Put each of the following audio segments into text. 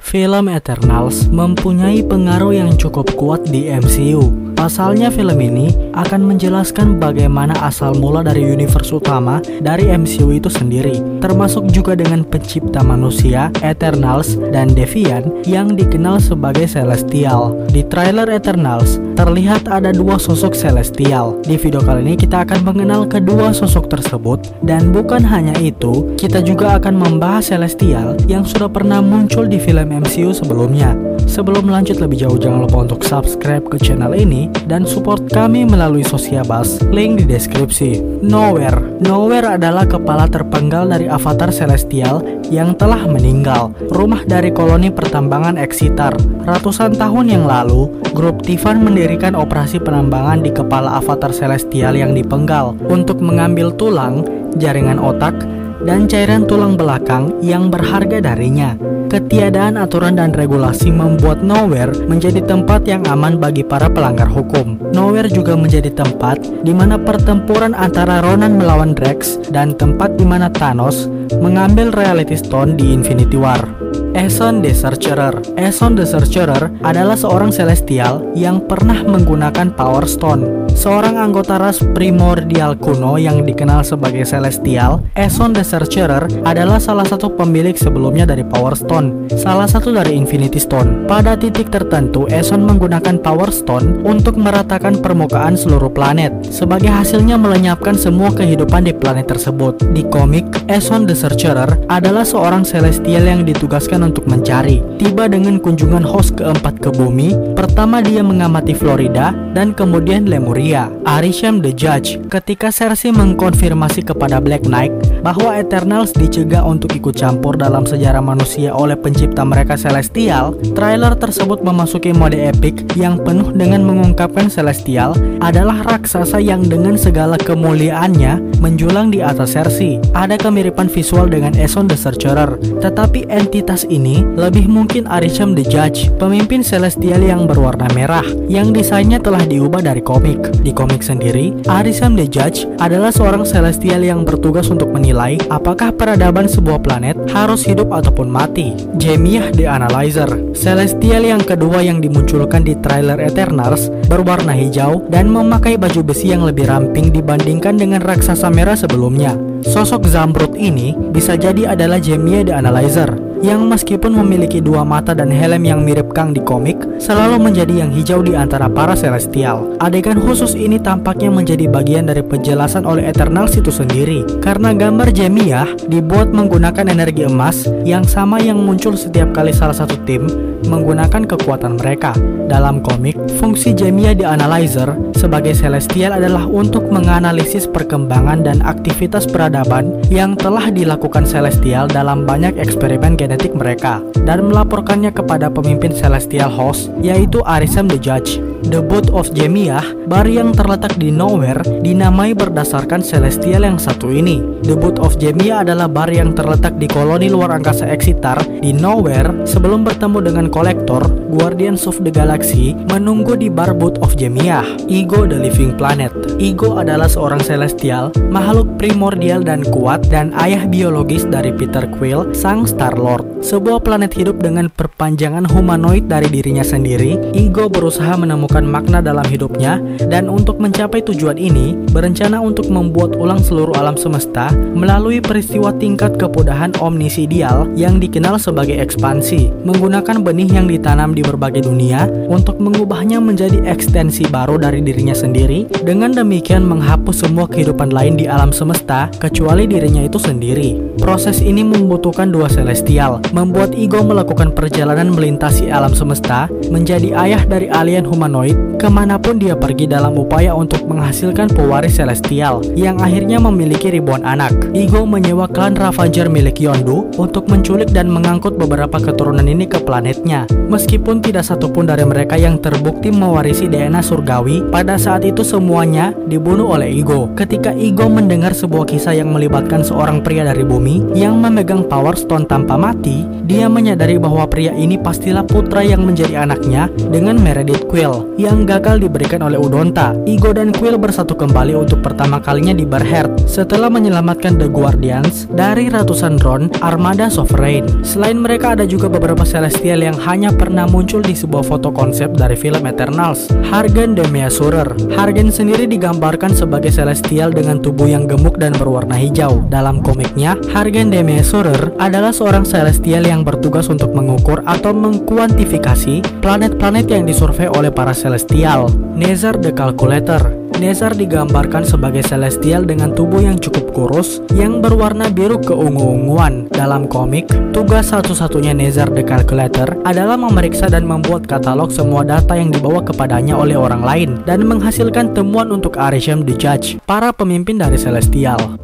Film Eternals mempunyai pengaruh yang cukup kuat di MCU. Pasalnya film ini akan menjelaskan bagaimana asal mula dari universe utama dari MCU itu sendiri, termasuk juga dengan pencipta manusia, Eternals, dan Deviant yang dikenal sebagai Celestial. Di trailer Eternals, terlihat ada dua sosok Celestial. Di video kali ini kita akan mengenal kedua sosok tersebut, dan bukan hanya itu, kita juga akan membahas Celestial yang sudah pernah muncul di film MCU sebelumnya. Sebelum lanjut lebih jauh, jangan lupa untuk subscribe ke channel ini dan support kami melalui Sosiabas, link di deskripsi. Nowhere adalah kepala terpenggal dari avatar Celestial yang telah meninggal, rumah dari koloni pertambangan Exeter. Ratusan tahun yang lalu, grup Tivan mendirikan operasi penambangan di kepala avatar Celestial yang dipenggal untuk mengambil tulang, jaringan otak, dan cairan tulang belakang yang berharga darinya. Ketiadaan aturan dan regulasi membuat Nowhere menjadi tempat yang aman bagi para pelanggar hukum. Nowhere juga menjadi tempat di mana pertempuran antara Ronan melawan Drax dan tempat di mana Thanos mengambil Reality Stone di Infinity War. Aeson the Sorcerer. Aeson the Sorcerer adalah seorang Celestial yang pernah menggunakan Power Stone. Seorang anggota ras primordial kuno yang dikenal sebagai Celestial, Aeson the Sorcerer adalah salah satu pemilik sebelumnya dari Power Stone, salah satu dari Infinity Stone. Pada titik tertentu, Aeson menggunakan Power Stone untuk meratakan permukaan seluruh planet. Sebagai hasilnya melenyapkan semua kehidupan di planet tersebut. Di komik, Aeson the Sorcerer adalah seorang Celestial yang ditugaskan untuk mencari. Tiba dengan kunjungan host keempat ke bumi, pertama dia mengamati Florida dan kemudian Lemuria. Arishem the Judge. Ketika Cersei mengkonfirmasi kepada Black Knight bahwa Eternals dicegah untuk ikut campur dalam sejarah manusia oleh pencipta mereka Celestial, trailer tersebut memasuki mode epic yang penuh dengan mengungkapkan Celestial adalah raksasa yang dengan segala kemuliaannya menjulang di atas Cersei. Ada kemiripan visual dengan Aeson the Sorcerer, tetapi entitas ini lebih mungkin Arishem the Judge, pemimpin Celestial yang berwarna merah, yang desainnya telah diubah dari komik. Di komik sendiri, Arishem the Judge adalah seorang Celestial yang bertugas untuk menilai apakah peradaban sebuah planet harus hidup ataupun mati. Jemiah the Analyzer. Celestial yang kedua yang dimunculkan di trailer Eternals berwarna hijau dan memakai baju besi yang lebih ramping dibandingkan dengan raksasa merah sebelumnya. Sosok Zamrud ini bisa jadi adalah Jemiah the Analyzer, yang meskipun memiliki dua mata dan helm yang mirip Kang di komik, selalu menjadi yang hijau di antara para Celestial. Adegan khusus ini tampaknya menjadi bagian dari penjelasan oleh Eternals itu sendiri, karena gambar Jemiah dibuat menggunakan energi emas yang sama yang muncul setiap kali salah satu tim menggunakan kekuatan mereka. Dalam komik, fungsi Jemiah the Analyzer sebagai Celestial adalah untuk menganalisis perkembangan dan aktivitas peradaban yang telah dilakukan Celestial dalam banyak eksperimen genetik mereka, dan melaporkannya kepada pemimpin Celestial host, yaitu Arishem the Judge. The Boot of Jemiah, bar yang terletak di Nowhere, dinamai berdasarkan Celestial yang satu ini. The Boot of Jemiah adalah bar yang terletak di koloni luar angkasa Exeter di Nowhere sebelum bertemu dengan Collector, Guardians of the Galaxy, menunggu di bar Boot of Jemiah. Ego the Living Planet. Ego adalah seorang Celestial, makhluk primordial dan kuat, dan ayah biologis dari Peter Quill, sang Star-Lord. Sebuah planet hidup dengan perpanjangan humanoid dari dirinya sendiri. Ego berusaha menemukan makna dalam hidupnya, dan untuk mencapai tujuan ini, berencana untuk membuat ulang seluruh alam semesta melalui peristiwa tingkat kepudahan omnisidial yang dikenal sebagai ekspansi, menggunakan benih yang ditanam di berbagai dunia untuk mengubahnya menjadi ekstensi baru dari dirinya sendiri, dengan demikian menghapus semua kehidupan lain di alam semesta kecuali dirinya itu sendiri. Proses ini membutuhkan dua Celestial, membuat Ego melakukan perjalanan melintasi alam semesta, menjadi ayah dari alien humanoid kemanapun dia pergi dalam upaya untuk menghasilkan pewaris Celestial yang akhirnya memiliki ribuan anak. Ego menyewa klan Ravager milik Yondu untuk menculik dan mengangkut beberapa keturunan ini ke planetnya. Meskipun tidak satupun dari mereka yang terbukti mewarisi DNA surgawi, pada saat itu semuanya dibunuh oleh Ego. Ketika Ego mendengar sebuah kisah yang melibatkan seorang pria dari bumi yang memegang Power Stone tanpa mati, dia menyadari bahwa pria ini pastilah putra yang menjadi anaknya dengan Meredith Quill. yang gagal diberikan oleh Udonta. Igo dan Quill bersatu kembali untuk pertama kalinya di Barheart setelah menyelamatkan The Guardians dari ratusan drone armada Sovereign. Selain mereka ada juga beberapa Celestial yang hanya pernah muncul di sebuah foto konsep dari film Eternals. Hargan the Measurer. Hargan sendiri digambarkan sebagai Celestial dengan tubuh yang gemuk dan berwarna hijau. Dalam komiknya, Hargan the Measurer adalah seorang Celestial yang bertugas untuk mengukur atau mengkuantifikasi planet-planet yang disurvei oleh para Celestial. Nezar the Calculator. Nezar digambarkan sebagai Celestial dengan tubuh yang cukup kurus yang berwarna biru keungu-unguan. Dalam komik, tugas satu-satunya Nezar the Calculator adalah memeriksa dan membuat katalog semua data yang dibawa kepadanya oleh orang lain dan menghasilkan temuan untuk Arishem the Judge, para pemimpin dari Celestial.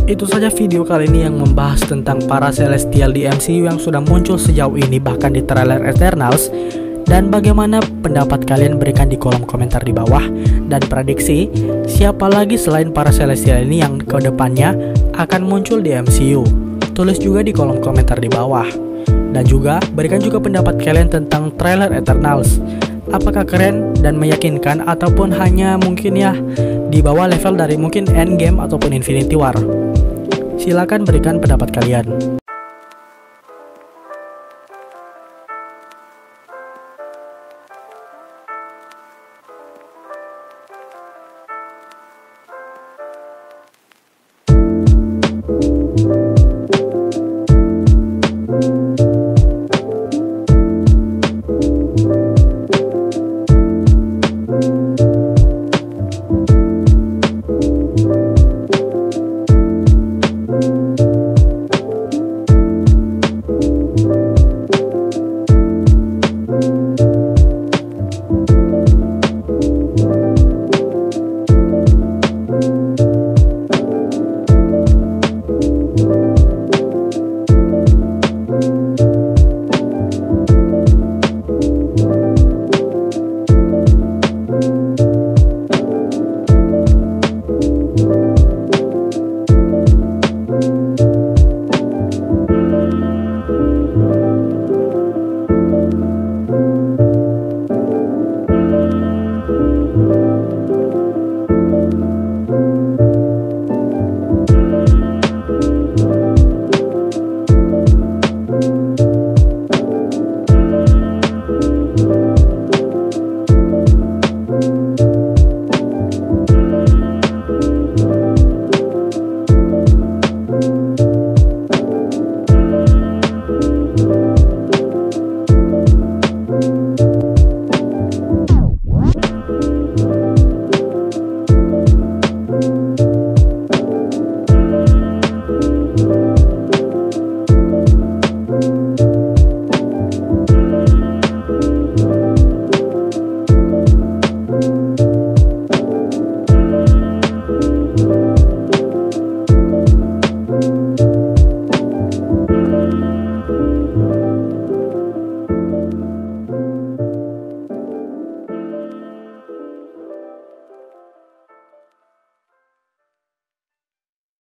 Itu saja video kali ini yang membahas tentang para Celestial di MCU yang sudah muncul sejauh ini bahkan di trailer Eternals. Dan bagaimana pendapat kalian, berikan di kolom komentar di bawah. Dan prediksi siapa lagi selain para Celestial ini yang kedepannya akan muncul di MCU. Tulis juga di kolom komentar di bawah. Dan juga berikan juga pendapat kalian tentang trailer Eternals. Apakah keren dan meyakinkan ataupun hanya mungkin ya di bawah level dari mungkin Endgame ataupun Infinity War. Silakan berikan pendapat kalian.